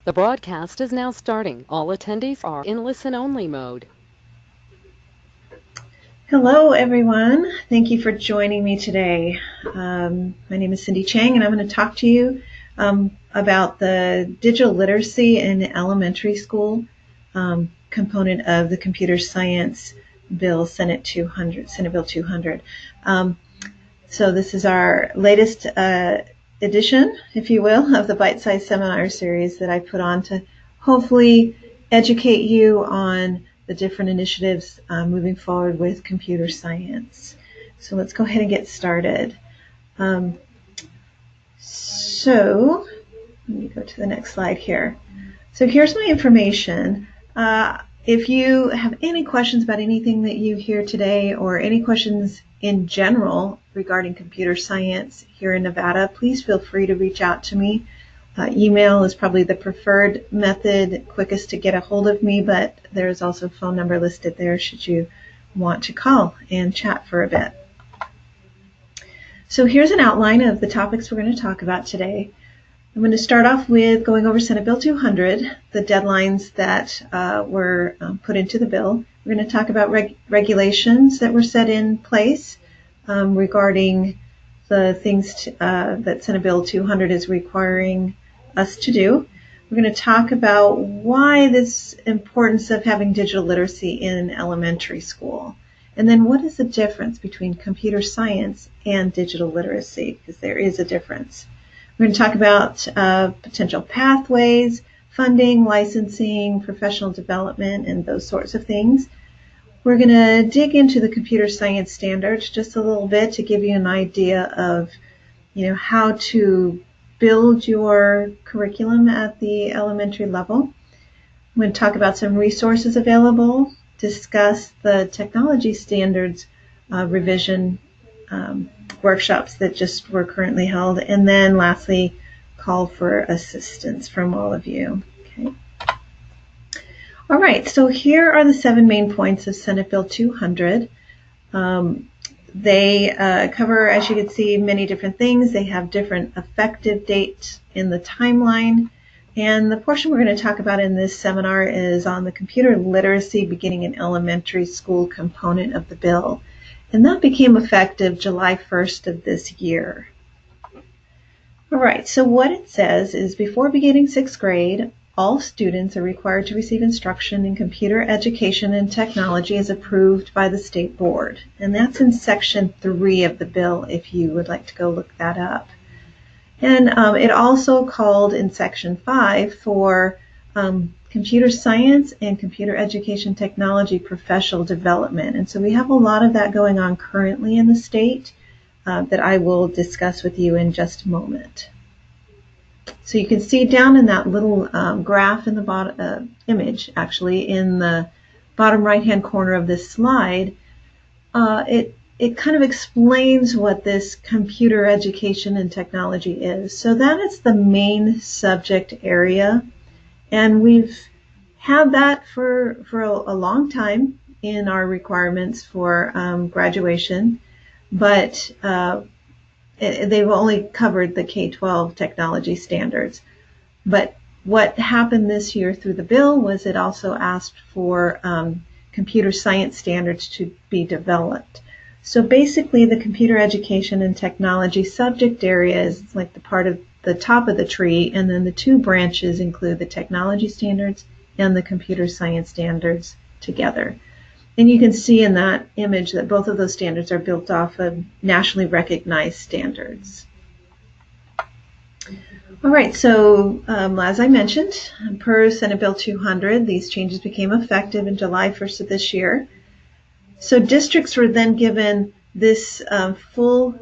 The broadcast is now starting. All attendees are in listen-only mode. Hello, everyone. Thank you for joining me today. My name is Cindy Chang, and I'm going to talk to you about the digital literacy in elementary school component of the computer science bill, Senate Bill 200. So this is our latest edition, if you will, of the Byte seminar series that I put on to hopefully educate you on the different initiatives moving forward with computer science. So let's go ahead and get started. So let me go to the next slide here. So here's my information. If you have any questions about anything that you hear today or any questions in general regarding computer science here in Nevada, please feel free to reach out to me. Email is probably the preferred method, quickest to get a hold of me, but there's also a phone number listed there should you want to call and chat for a bit. So here's an outline of the topics we're going to talk about today. I'm going to start off with going over Senate Bill 200, the deadlines that were put into the bill. We're going to talk about regulations that were set in place regarding the things that Senate Bill 200 is requiring us to do. We're going to talk about why this importance of having digital literacy in elementary school. And then what is the difference between computer science and digital literacy? Because there is a difference. We're going to talk about potential pathways, funding, licensing, professional development, and those sorts of things. We're going to dig into the computer science standards just a little bit to give you an idea of, how to build your curriculum at the elementary level. I'm going to talk about some resources available, discuss the technology standards revision workshops that just were currently held, and then lastly, call for assistance from all of you. Okay. All right, so here are the 7 main points of Senate Bill 200. They cover, as you can see, many different things. They have different effective dates in the timeline. And the portion we're going to talk about in this seminar is on the computer literacy beginning in elementary school component of the bill. And that became effective July 1st of this year. All right, so what it says is before beginning 6th grade, all students are required to receive instruction in computer education and technology as approved by the state board. And that's in section 3 of the bill if you would like to go look that up. And it also called in section 5 for computer science and computer education technology professional development. And so we have a lot of that going on currently in the state that I will discuss with you in just a moment. So you can see down in that little graph in the bottom image, actually, in the bottom right-hand corner of this slide, it kind of explains what this computer education and technology is. So that is the main subject area. And we've had that for a long time in our requirements for graduation, but they've only covered the K-12 technology standards. But what happened this year through the bill was it also asked for computer science standards to be developed. So basically the computer education and technology subject area is like the part of the top of the tree, and then the 2 branches include the technology standards and the computer science standards together. And you can see in that image that both of those standards are built off of nationally recognized standards. All right, so as I mentioned, per Senate Bill 200, these changes became effective in July 1st of this year. So districts were then given this full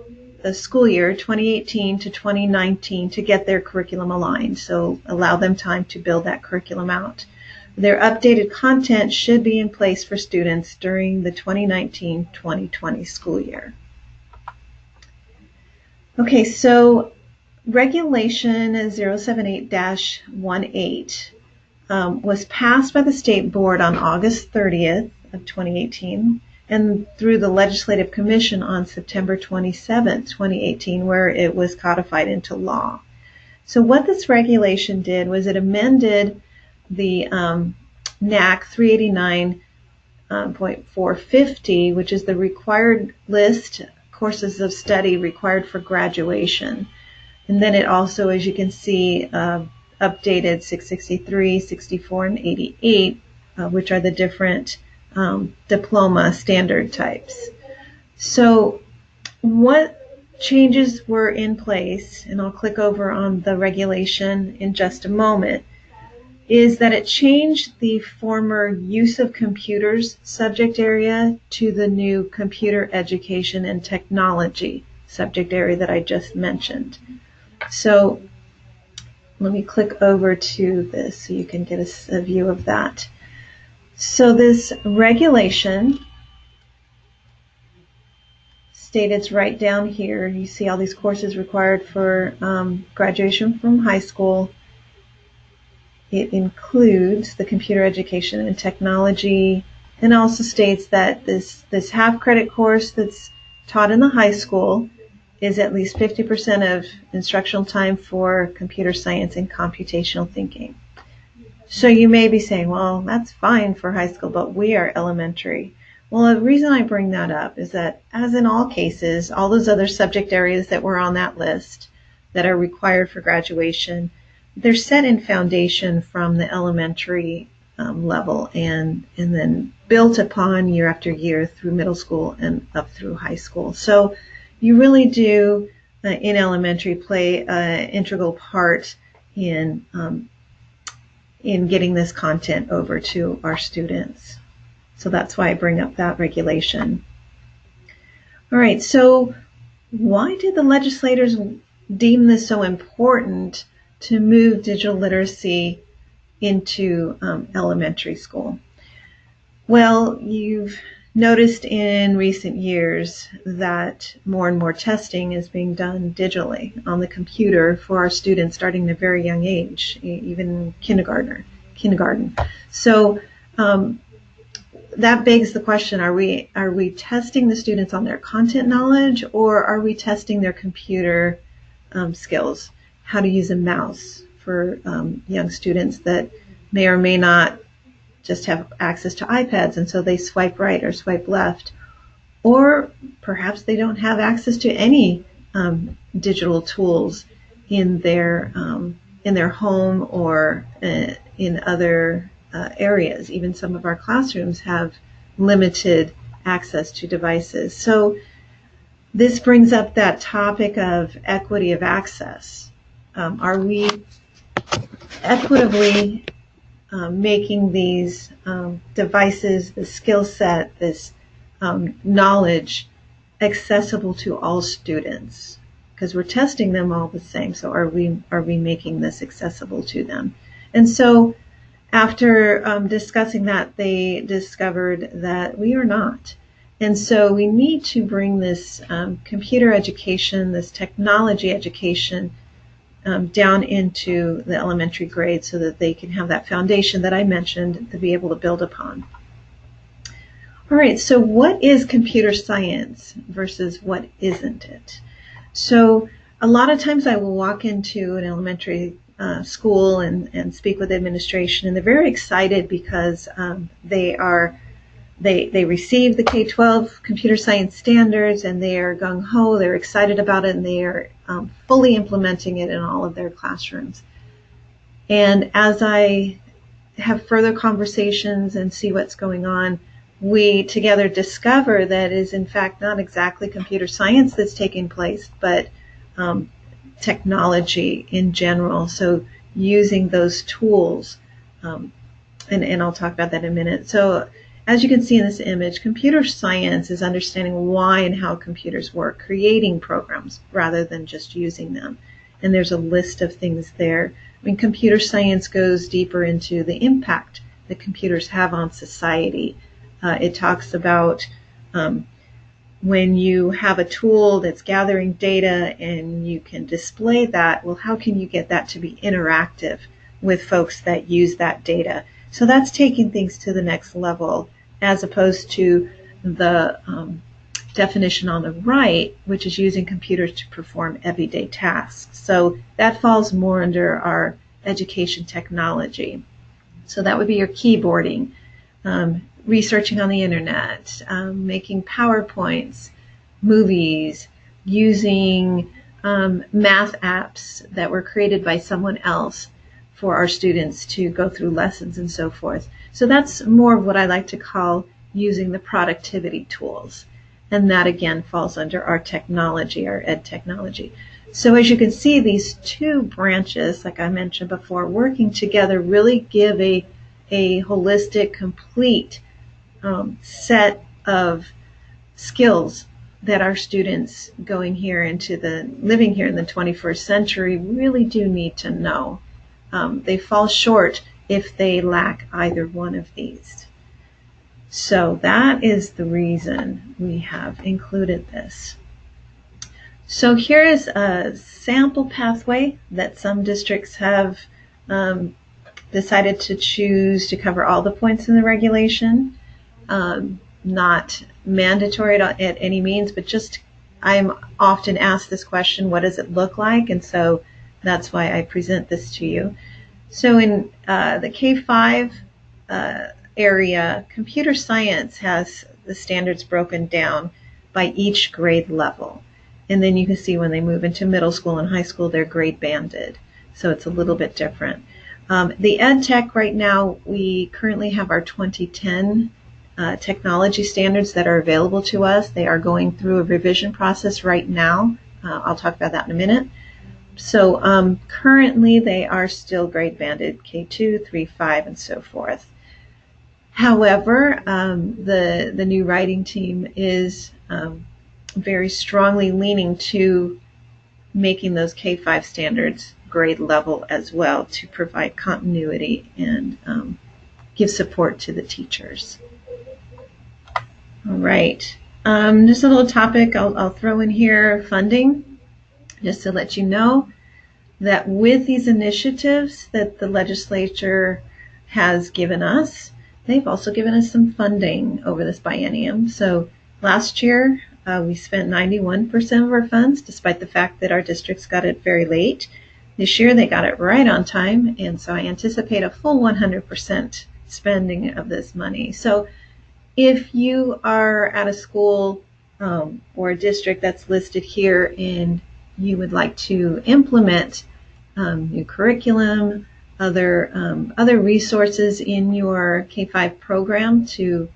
school year, 2018 to 2019, to get their curriculum aligned, so allow them time to build that curriculum out. Their updated content should be in place for students during the 2019-2020 school year. Okay, so Regulation 078-18 was passed by the State Board on August 30th of 2018 and through the Legislative Commission on September 27th, 2018, where it was codified into law. So what this regulation did was it amended the NAC 389.450, which is the required list courses of study required for graduation. And then it also, as you can see, updated 663, 64, and 88, which are the different diploma standard types. So what changes were in place, and I'll click over on the regulation in just a moment, is that it changed the former use of computers subject area to the new computer education and technology subject area that I just mentioned. So let me click over to this so you can get a view of that. So this regulation stated right down here. You see all these courses required for graduation from high school. It includes the computer education and technology, and also states that this half credit course that's taught in the high school is at least 50% of instructional time for computer science and computational thinking. So you may be saying, well, that's fine for high school, but we are elementary. Well, the reason I bring that up is that, as in all cases, all those other subject areas that were on that list that are required for graduation, they're set in foundation from the elementary level and then built upon year after year through middle school and up through high school. So you really do, in elementary, play an integral part in getting this content over to our students. So that's why I bring up that regulation. All right, so why did the legislators deem this so important to move digital literacy into elementary school? Well, you've noticed in recent years that more and more testing is being done digitally on the computer for our students starting at a very young age, even kindergarten. So that begs the question, are we testing the students on their content knowledge, or are we testing their computer skills? How to use a mouse for young students that may or may not just have access to iPads, and so they swipe right or swipe left. Or perhaps they don't have access to any digital tools in their home or in other areas. Even some of our classrooms have limited access to devices. So this brings up that topic of equity of access. Are we equitably making these devices, the skill set, this knowledge accessible to all students? Because we're testing them all the same. So are we making this accessible to them? And so after discussing that, they discovered that we are not. And so we need to bring this computer education, this technology education, down into the elementary grade so that they can have that foundation that I mentioned to be able to build upon. All right, so what is computer science versus what isn't it? So a lot of times I will walk into an elementary school and speak with administration, and they're very excited because they receive the K-12 computer science standards, and they are gung-ho, they're excited about it, and they are fully implementing it in all of their classrooms. And as I have further conversations and see what's going on, we together discover that it is in fact not exactly computer science that's taking place, but technology in general. So using those tools, and I'll talk about that in a minute. So as you can see in this image, computer science is understanding why and how computers work, creating programs rather than just using them. And there's a list of things there. I mean, computer science goes deeper into the impact that computers have on society. It talks about when you have a tool that's gathering data and you can display that, well, how can you get that to be interactive with folks that use that data? So that's taking things to the next level, as opposed to the definition on the right, which is using computers to perform everyday tasks. So that falls more under our education technology. So that would be your keyboarding, researching on the internet, making PowerPoints, movies, using math apps that were created by someone else for our students to go through lessons and so forth. So that's more of what I like to call using the productivity tools. And that again falls under our technology, our ed technology. So as you can see, these two branches, like I mentioned before, working together really give a holistic, complete set of skills that our students living here in the 21st century really do need to know. They fall short if they lack either one of these. So that is the reason we have included this. So here is a sample pathway that some districts have decided to choose to cover all the points in the regulation. Not mandatory at any means, but just I'm often asked this question, what does it look like? And so that's why I present this to you. So in the K-5 area, computer science has the standards broken down by each grade level. And then you can see when they move into middle school and high school, they're grade banded. So it's a little bit different. The ed tech right now, we currently have our 2010 technology standards that are available to us. They are going through a revision process right now. I'll talk about that in a minute. So currently they are still grade banded K2, 3, 5, and so forth. However, the new writing team is very strongly leaning to making those K-5 standards grade level as well to provide continuity and give support to the teachers. All right, just a little topic I'll throw in here, funding, just to let you know that with these initiatives that the legislature has given us, they've also given us some funding over this biennium. So last year, we spent 91% of our funds, despite the fact that our districts got it very late. This year, they got it right on time, and so I anticipate a full 100% spending of this money. So if you are at a school or a district that's listed here and you would like to implement new curriculum, other resources in your K-5 program to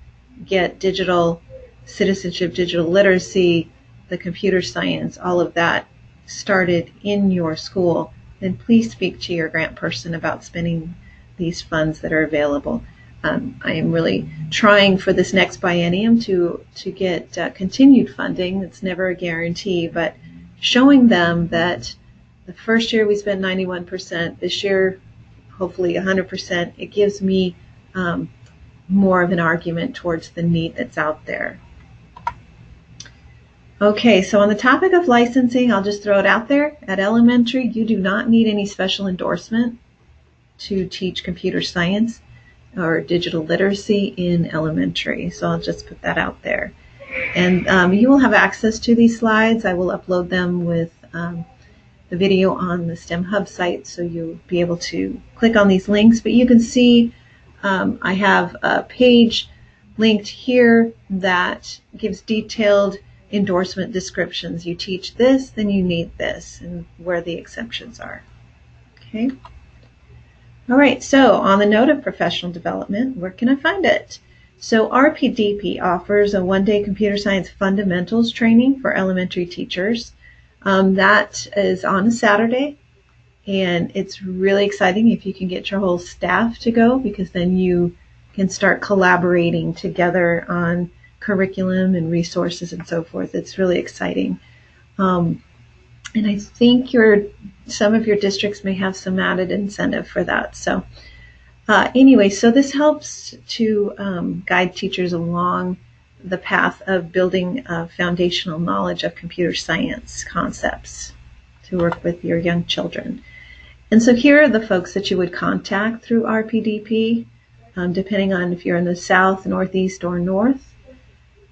get digital citizenship, digital literacy, the computer science, all of that started in your school, then please speak to your grant person about spending these funds that are available. I am really trying for this next biennium to get continued funding. It's never a guarantee, but showing them that the first year we spent 91%, this year hopefully 100%, it gives me more of an argument towards the need that's out there. Okay, so on the topic of licensing, I'll just throw it out there. At elementary, you do not need any special endorsement to teach computer science or digital literacy in elementary. So I'll just put that out there. And you will have access to these slides. I will upload them with the video on the STEM Hub site, so you'll be able to click on these links. But you can see I have a page linked here that gives detailed endorsement descriptions. You teach this, then you need this, and where the exceptions are. Okay. All right, so on the note of professional development, where can I find it? So RPDP offers a one-day computer science fundamentals training for elementary teachers. That is on a Saturday, and it's really exciting if you can get your whole staff to go, because then you can start collaborating together on curriculum and resources and so forth. It's really exciting. And I think some of your districts may have some added incentive for that. So anyway, so this helps to guide teachers along the path of building foundational knowledge of computer science concepts to work with your young children. And so here are the folks that you would contact through RPDP, depending on if you're in the south, northeast, or north.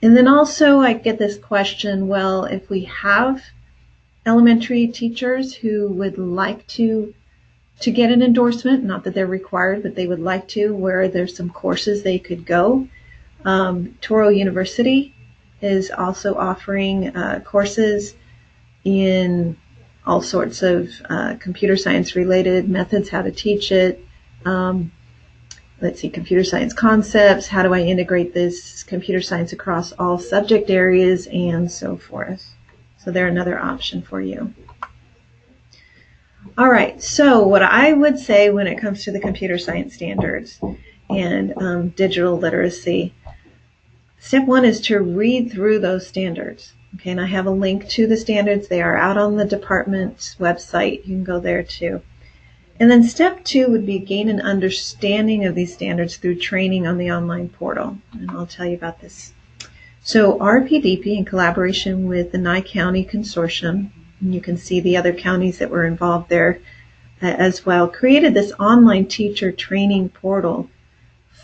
And then also I get this question, well, if we have elementary teachers who would like to get an endorsement, not that they're required, but they would like to, where there's some courses they could go. Touro University is also offering courses in all sorts of computer science related methods, how to teach it. Let's see, computer science concepts, how do I integrate this computer science across all subject areas, and so forth. So they're another option for you. All right, so what I would say when it comes to the computer science standards and digital literacy, step one is to read through those standards. Okay, and I have a link to the standards. They are out on the department's website. You can go there too. And then step two would be gain an understanding of these standards through training on the online portal. And I'll tell you about this. So RPDP, in collaboration with the Nye County Consortium, and you can see the other counties that were involved there as well, created this online teacher training portal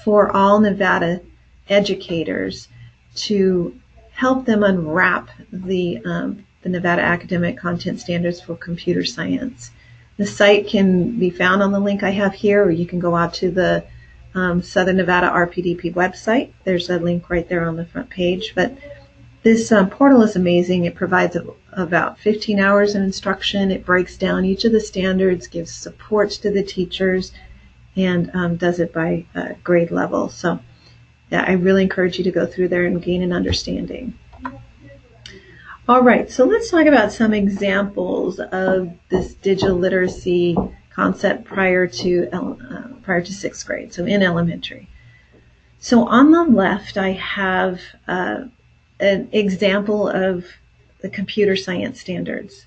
for all Nevada educators to help them unwrap the Nevada academic content standards for computer science. The site can be found on the link I have here, or you can go out to the Southern Nevada RPDP website. There's a link right there on the front page. But this portal is amazing. It provides about 15 hours of instruction. It breaks down each of the standards, gives support to the teachers, and does it by grade level. So yeah, I really encourage you to go through there and gain an understanding. All right, so let's talk about some examples of this digital literacy concept prior to sixth grade, so in elementary. So on the left, I have an example of the computer science standards.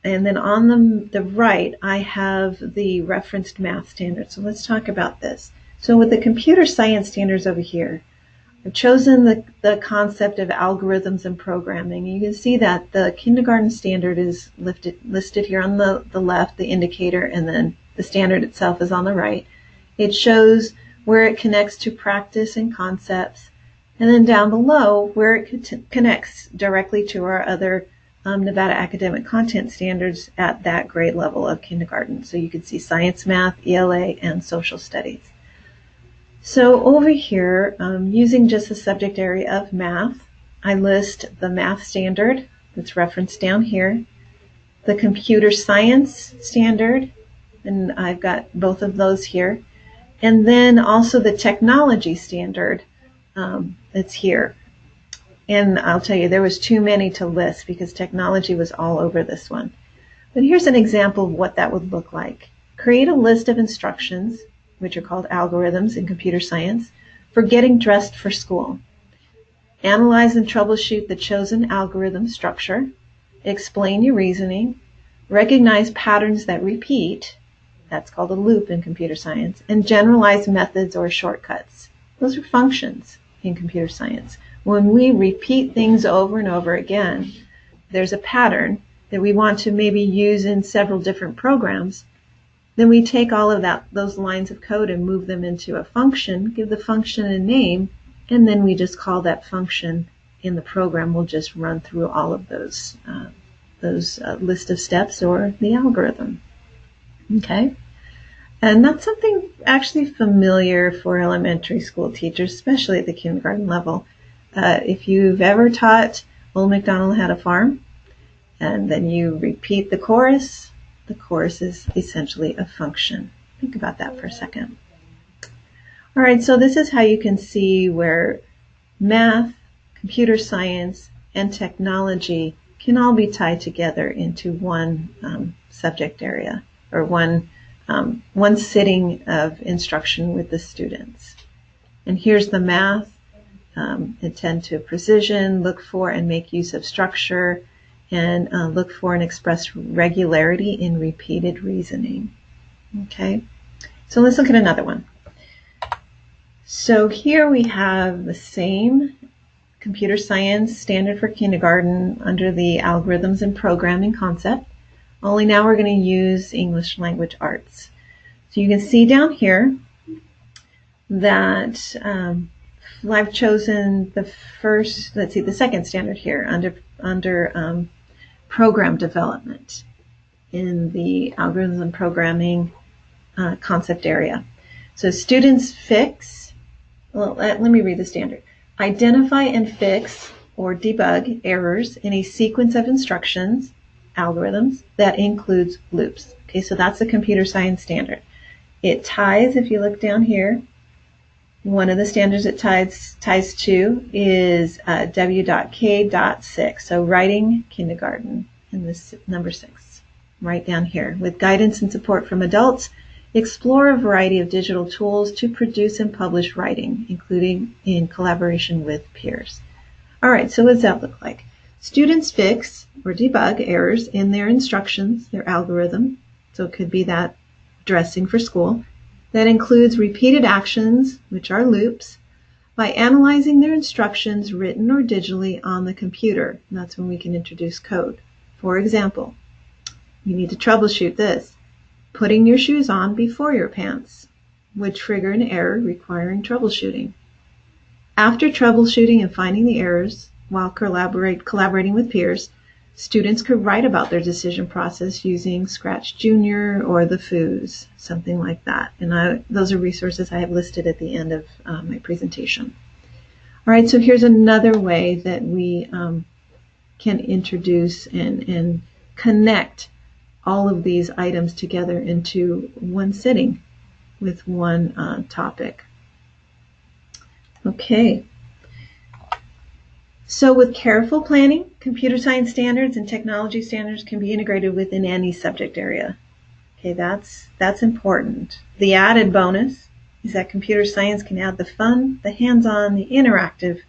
And then on the right, I have the referenced math standards. So let's talk about this. So with the computer science standards over here, I've chosen the concept of algorithms and programming. You can see that the kindergarten standard is listed here on the left, the indicator, and then the standard itself is on the right. It shows where it connects to practice and concepts, and then down below where it connects directly to our other Nevada academic content standards at that grade level of kindergarten. So you can see science, math, ELA, and social studies. So over here, using just the subject area of math, I list the math standard that's referenced down here, the computer science standard, and I've got both of those here, and then also the technology standard that's here. And I'll tell you, there was too many to list because technology was all over this one. But here's an example of what that would look like. Create a list of instructions, which are called algorithms in computer science, for getting dressed for school. Analyze and troubleshoot the chosen algorithm structure. Explain your reasoning. Recognize patterns that repeat. That's called a loop in computer science. And generalize methods or shortcuts. Those are functions in computer science. When we repeat things over and over again, there's a pattern that we want to maybe use in several different programs. Then we take all of those lines of code and move them into a function, give the function a name, and then we just call that function in the program. We'll just run through all of those list of steps or the algorithm. Okay? And that's something actually familiar for elementary school teachers, especially at the kindergarten level. If you've ever taught Old MacDonald Had a Farm, and then you repeat the chorus is essentially a function. Think about that for a second. All right, so this is how you can see where math, computer science, and technology can all be tied together into one subject area or one sitting of instruction with the students. And here's the math. Attend to precision, look for and make use of structure, and look for and express regularity in repeated reasoning. Okay, so let's look at another one. So here we have the same computer science standard for kindergarten under the algorithms and programming concept, only now we're going to use English language arts. So you can see down here that I've chosen the second standard here under program development in the algorithms and programming concept area. So students fix, let me read the standard. Identify and fix or debug errors in a sequence of instructions, algorithms, that includes loops. Okay, so that's the computer science standard. It ties, if you look down here, one of the standards it ties to is W.K.6, so writing kindergarten, in this number 6, right down here. With guidance and support from adults, explore a variety of digital tools to produce and publish writing, including in collaboration with peers. All right, so what does that look like? Students fix or debug errors in their instructions, their algorithm, so it could be that dressing for school. That includes repeated actions, which are loops, by analyzing their instructions written or digitally on the computer. And that's when we can introduce code. For example, you need to troubleshoot this. Putting your shoes on before your pants would trigger an error requiring troubleshooting. After troubleshooting and finding the errors while collaborating with peers, students could write about their decision process using Scratch Junior or the FOOs, something like that. And those are resources I have listed at the end of my presentation. All right, so here's another way that we can introduce and connect all of these items together into one sitting with one topic. Okay. So with careful planning, computer science standards and technology standards can be integrated within any subject area. Okay, that's important. The added bonus is that computer science can add the fun, the hands-on, the interactive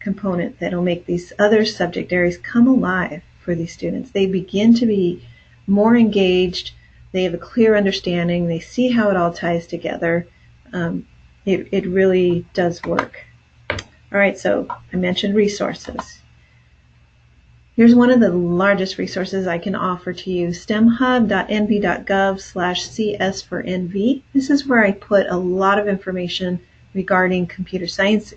component that will make these other subject areas come alive for these students. They begin to be more engaged, they have a clear understanding, they see how it all ties together. It really does work. All right, so I mentioned resources. Here's one of the largest resources I can offer to you, stemhub.nv.gov/CS for NV. This is where I put a lot of information regarding computer science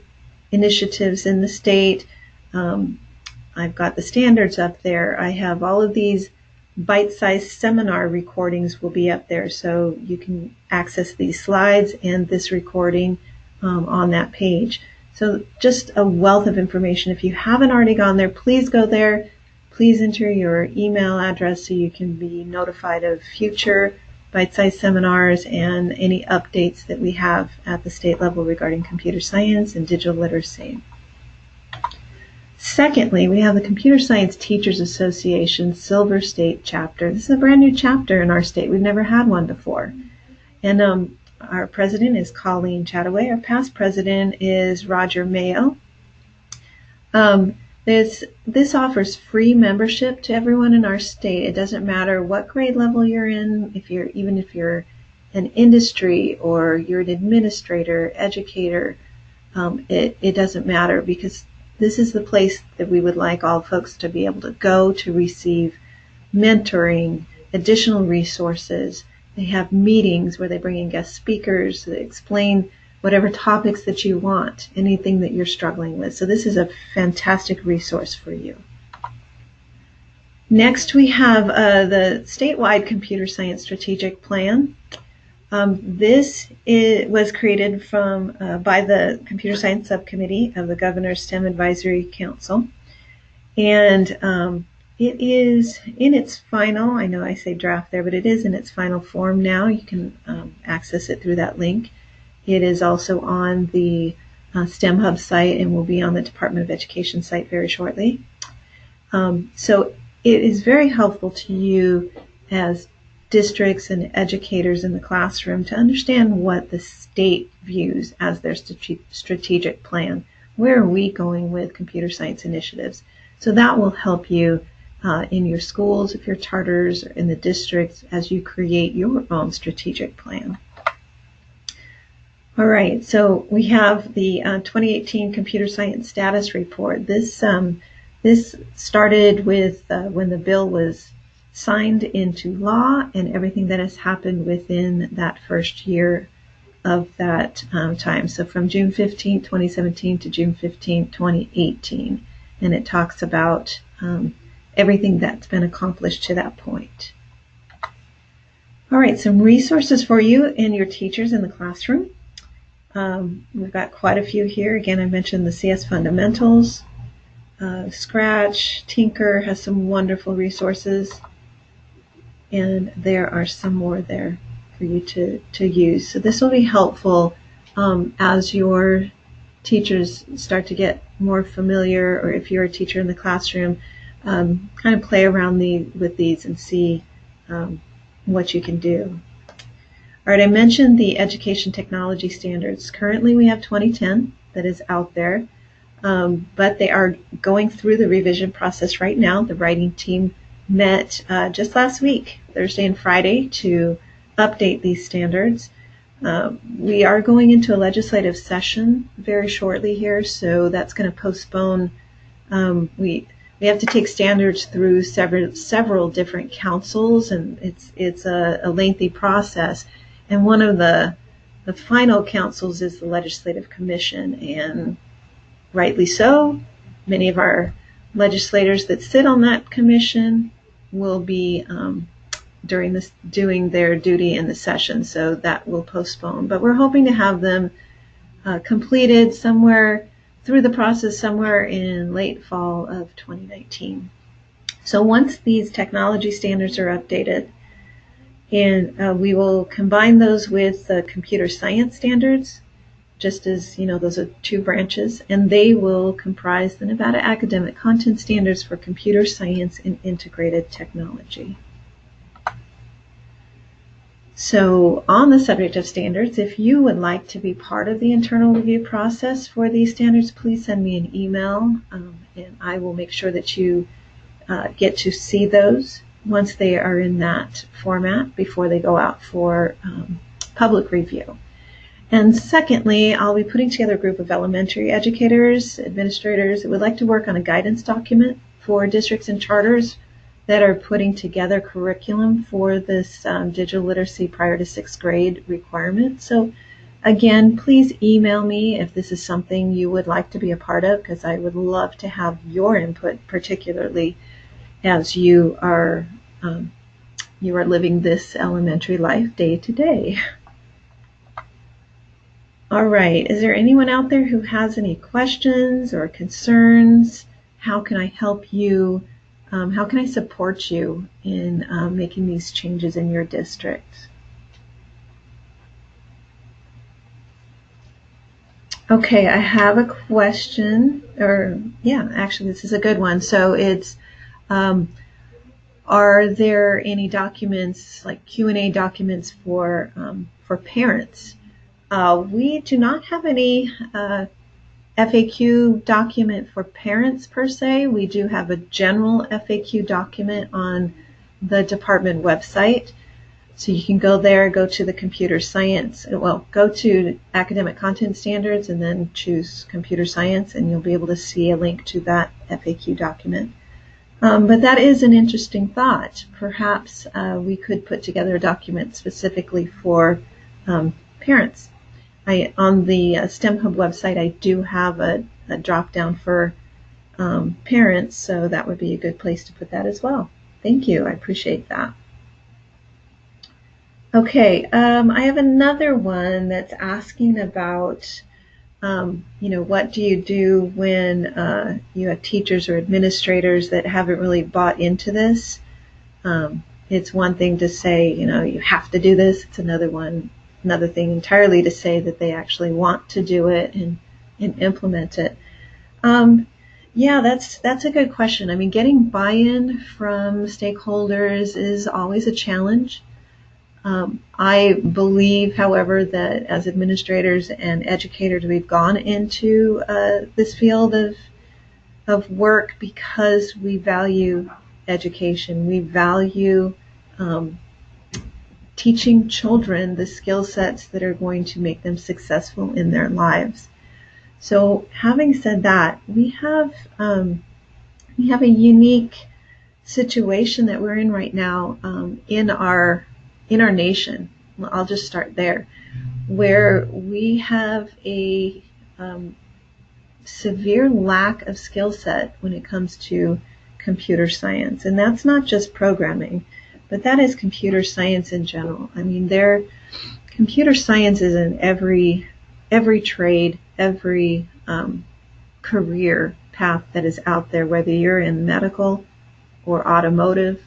initiatives in the state. I've got the standards up there. I have all of these bite-sized seminar recordings will be up there, so you can access these slides and this recording on that page. So just a wealth of information. If you haven't already gone there, please go there. Please enter your email address so you can be notified of future bite-sized seminars and any updates that we have at the state level regarding computer science and digital literacy. Secondly, we have the Computer Science Teachers Association Silver State Chapter. This is a brand new chapter in our state. We've never had one before. And our president is Colleen Chataway. Our past president is Roger Mayo. This offers free membership to everyone in our state. It doesn't matter what grade level you're in, even if you're an industry or you're an administrator, educator, it doesn't matter, because this is the place that we would like all folks to be able to go to receive mentoring, additional resources. They have meetings where they bring in guest speakers that explain whatever topics that you want, anything that you're struggling with. So this is a fantastic resource for you. Next, we have the statewide Computer Science Strategic Plan. This was created by the Computer Science Subcommittee of the Governor's STEM Advisory Council. And it is in its final, I know I say draft there, but it is in its final form now. You can access it through that link. It is also on the STEM Hub site and will be on the Department of Education site very shortly. So it is very helpful to you as districts and educators in the classroom to understand what the state views as their strategic plan. Where are we going with computer science initiatives? So that will help you in your schools, if you're charters, or in the districts as you create your own strategic plan. All right, so we have the 2018 Computer Science Status Report. This started with when the bill was signed into law and everything that has happened within that first year of that time. So from June 15, 2017 to June 15, 2018. And it talks about everything that's been accomplished to that point. All right, some resources for you and your teachers in the classroom. We've got quite a few here. Again, I mentioned the CS Fundamentals. Scratch, Tinker has some wonderful resources. And there are some more there for you to use. So this will be helpful as your teachers start to get more familiar, or if you're a teacher in the classroom, kind of play around with these and see what you can do. All right, I mentioned the education technology standards. Currently we have 2010 that is out there, but they are going through the revision process right now. The writing team met just last week, Thursday and Friday, to update these standards. We are going into a legislative session very shortly here, so that's going to postpone. We have to take standards through several different councils, and it's a lengthy process. And one of the final councils is the Legislative Commission, and rightly so. Many of our legislators that sit on that commission will be doing their duty in the session, so that will postpone. But we're hoping to have them completed somewhere through the process somewhere in late fall of 2019. So once these technology standards are updated, and we will combine those with the computer science standards, just as, you know, those are two branches, and they will comprise the Nevada Academic Content Standards for Computer Science and Integrated Technology. So on the subject of standards, if you would like to be part of the internal review process for these standards, please send me an email, and I will make sure that you get to see those once they are in that format before they go out for public review. And secondly, I'll be putting together a group of elementary educators, administrators that would like to work on a guidance document for districts and charters that are putting together curriculum for this digital literacy prior to 6th grade requirement. So again, please email me if this is something you would like to be a part of, because I would love to have your input, particularly as you are living this elementary life day to day. All right, is there anyone out there who has any questions or concerns? How can I help you? How can I support you in making these changes in your district? Okay, I have a question, actually this is a good one. So it's, are there any documents, like Q&A documents for parents? We do not have any FAQ document for parents per se. We do have a general FAQ document on the department website. So you can go there, go to the computer science, go to academic content standards and then choose computer science, and you'll be able to see a link to that FAQ document. But that is an interesting thought. Perhaps we could put together a document specifically for parents. On the STEM Hub website, I do have a drop down for parents, so that would be a good place to put that as well. Thank you. I appreciate that. Okay, I have another one that's asking about, what do you do when you have teachers or administrators that haven't really bought into this? It's one thing to say, you have to do this. It's another thing entirely to say that they actually want to do it and implement it. Yeah, that's a good question. I mean, getting buy-in from stakeholders is always a challenge. I believe, however, that as administrators and educators, we've gone into this field of work because we value education. We value teaching children the skill sets that are going to make them successful in their lives. So having said that, we have a unique situation that we're in right now in our nation. I'll just start there, where we have a severe lack of skill set when it comes to computer science. And that's not just programming, but that is computer science in general. I mean, computer science is in every trade, every career path that is out there, whether you're in medical or automotive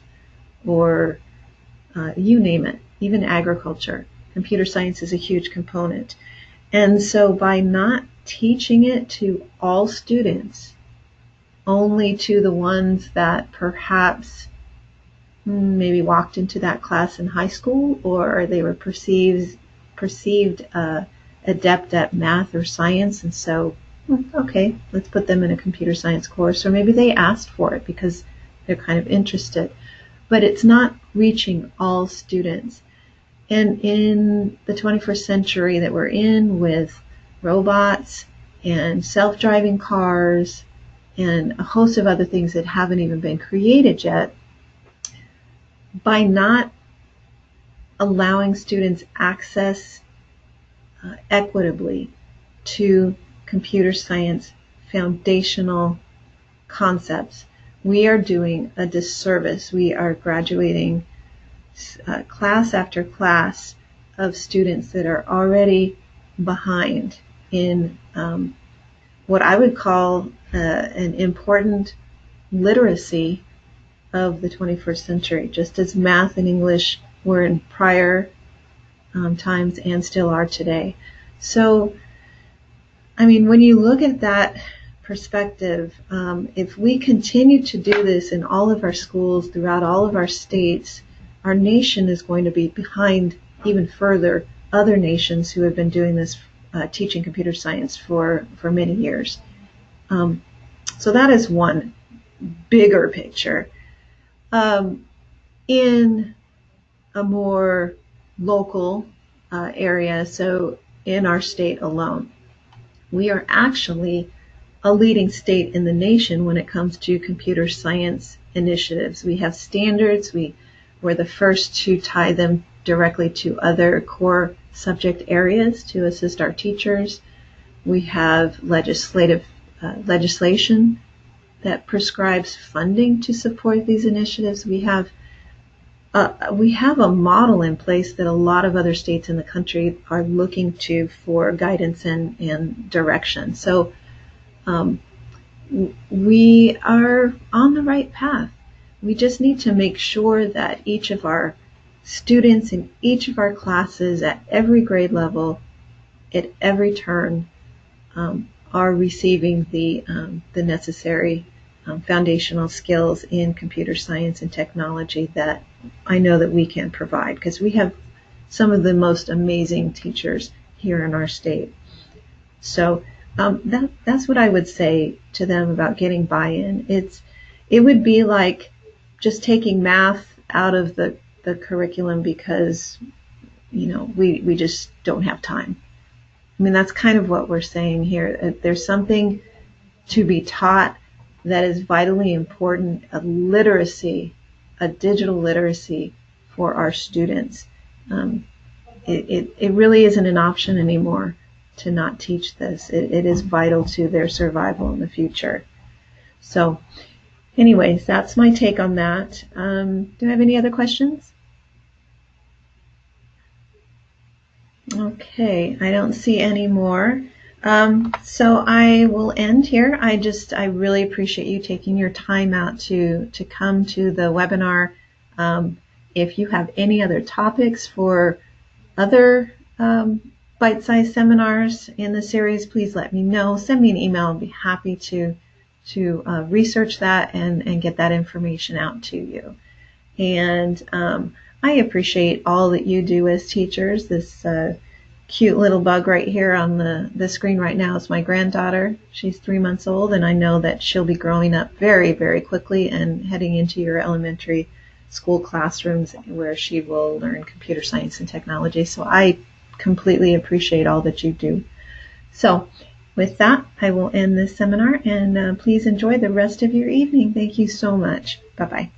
or you name it, even agriculture. Computer science is a huge component. And so by not teaching it to all students, only to the ones that perhaps maybe walked into that class in high school, or they were perceived adept at math or science, and so okay, let's put them in a computer science course, or maybe they asked for it because they're kind of interested, but it's not reaching all students. And in the 21st century that we're in, with robots and self-driving cars and a host of other things that haven't even been created yet, by not allowing students access equitably to computer science foundational concepts, we are doing a disservice. We are graduating class after class of students that are already behind in what I would call an important literacy of the 21st century, just as math and English were in prior times and still are today. So, I mean, when you look at that perspective, if we continue to do this in all of our schools throughout all of our states, our nation is going to be behind even further other nations who have been doing this, teaching computer science for many years. So that is one bigger picture. In a more local area, so in our state alone, we are actually a leading state in the nation when it comes to computer science initiatives. We have standards. We're the first to tie them directly to other core subject areas to assist our teachers. We have legislation that prescribes funding to support these initiatives. We have a model in place that a lot of other states in the country are looking to for guidance and direction. So we are on the right path. We just need to make sure that each of our students in each of our classes at every grade level, at every turn, are receiving the necessary foundational skills in computer science and technology that I know that we can provide, because we have some of the most amazing teachers here in our state. So that's what I would say to them about getting buy-in. It would be like just taking math out of the curriculum because we just don't have time. I mean, that's kind of what we're saying here. There's something to be taught that is vitally important, a digital literacy for our students. It really isn't an option anymore to not teach this. It is vital to their survival in the future. So anyways, that's my take on that. Do I have any other questions? Okay, I don't see any more. So I will end here. I really appreciate you taking your time out to come to the webinar. If you have any other topics for other bite-sized seminars in the series, please let me know. Send me an email. I'll be happy to research that and get that information out to you. And I appreciate all that you do as teachers. This cute little bug right here on the screen right now is my granddaughter. She's 3 months old, and I know that she'll be growing up very, very quickly and heading into your elementary school classrooms where she will learn computer science and technology. So I completely appreciate all that you do. So with that, I will end this seminar, and please enjoy the rest of your evening. Thank you so much. Bye-bye.